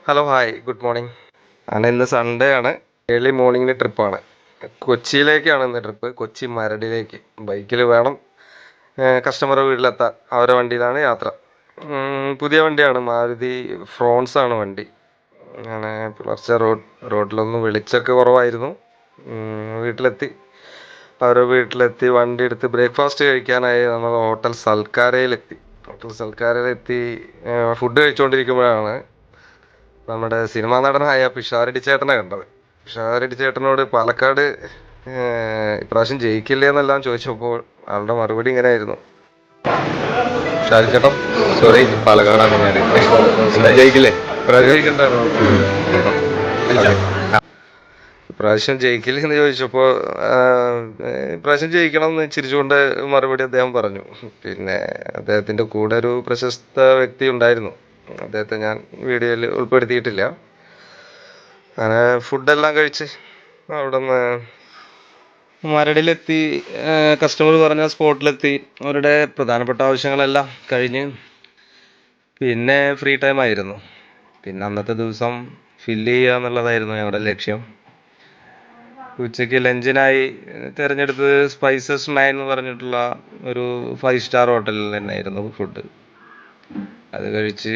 Hello hi good morning. ഇന്ന് Sunday ആണ്. Early മോർണിംഗിന് ട്രിപ്പാണ്. കൊച്ചിയിലേക്കാണ് ഇന്ന് ട്രിപ്പ്. കൊച്ചി മരടിലേക്ക് ബൈക്കിൽ വേണം കസ്റ്റമറുടെ വീട്ടിലെത്താൻ. അവരുടെ വണ്ടിയിലാണ് യാത്ര. പുതിയ വണ്ടിയാണ്, മാരുതി ഫ്രോൺസ് ആണ് വണ്ടി. അങ്ങനെ പുലർച്ചെ റോഡിലൊന്നും വെളിച്ചമൊക്കെ കുറവായിരുന്നു. വീട്ടിലെത്തി. അവരുടെ വീട്ടിലെത്തി വണ്ടി എടുത്ത് ബ്രേക്ക്ഫാസ്റ്റ് കഴിക്കാനായി നമ്മൾ ഹോട്ടൽ സൽക്കാരയിലെത്തി. ഫുഡ് കഴിച്ചുകൊണ്ടിരിക്കുമ്പോഴാണ് നമ്മുടെ സിനിമാ നടനായ പിഷാരടി ചേട്ടനെ കണ്ടത്. പിഷാരടി ചേട്ടനോട് പാലക്കാട് ഇപ്രാവശ്യം ജയിക്കില്ലേ എന്നെല്ലാം ചോദിച്ചപ്പോൾ ആളുടെ മറുപടി ഇങ്ങനെ ആയിരുന്നു. പിഷാരടി ചേട്ടൻ സോറി, പാലക്കാടാണ് ഞാൻ. ജയിക്കില്ലേ? ഇപ്രാവശ്യം ജയിക്കില്ലേ എന്ന് ചോദിച്ചപ്പോൾ ഇപ്രാവശ്യം ജയിക്കണം എന്ന് ചിരിച്ചുകൊണ്ട് മറുപടി അദ്ദേഹം പറഞ്ഞു. പിന്നെ അദ്ദേഹത്തിൻ്റെ കൂടെ ഒരു പ്രശസ്ത വ്യക്തി ഉണ്ടായിരുന്നു. അദ്ദേഹത്തെ ഞാൻ വീഡിയോയിൽ ഉൾപ്പെടുത്തിയിട്ടില്ല. അങ്ങനെ ഫുഡെല്ലാം കഴിച്ച് അവിടെ നിന്ന് മരടിലെത്തി. കസ്റ്റമർ പറഞ്ഞ സ്പോട്ടിലെത്തി. അവരുടെ പ്രധാനപ്പെട്ട ആവശ്യങ്ങളെല്ലാം കഴിഞ്ഞ് പിന്നെ ഫ്രീ ടൈം ആയിരുന്നു. പിന്നെ അന്നത്തെ ദിവസം ഫില്ല് ചെയ്യുക എന്നുള്ളതായിരുന്നു ഞങ്ങളുടെ ലക്ഷ്യം. ഉച്ചയ്ക്ക് ലഞ്ചിനായി തിരഞ്ഞെടുത്തത് സ്പൈസസ് 9 എന്ന് പറഞ്ഞിട്ടുള്ള ഒരു 5 സ്റ്റാർ ഹോട്ടലിൽ തന്നെയായിരുന്നു ഫുഡ്. അത് കഴിച്ച്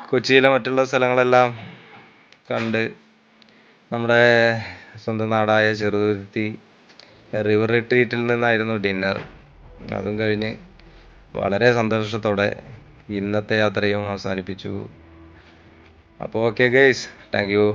കൊച്ചിയിലെ മറ്റുള്ള സ്ഥലങ്ങളെല്ലാം കണ്ട് നമ്മുടെ സ്വന്തം നാടായ ചെറുതുരുത്തി റിവർ റിട്രീറ്റിൽ നിന്നായിരുന്നു ഡിന്നർ. അതും കഴിഞ്ഞ് വളരെ സന്തോഷത്തോടെ ഇന്നത്തെ യാത്രയും അവസാനിപ്പിച്ചു. അപ്പോൾ ഓക്കെ ഗൈസ്, താങ്ക് യു.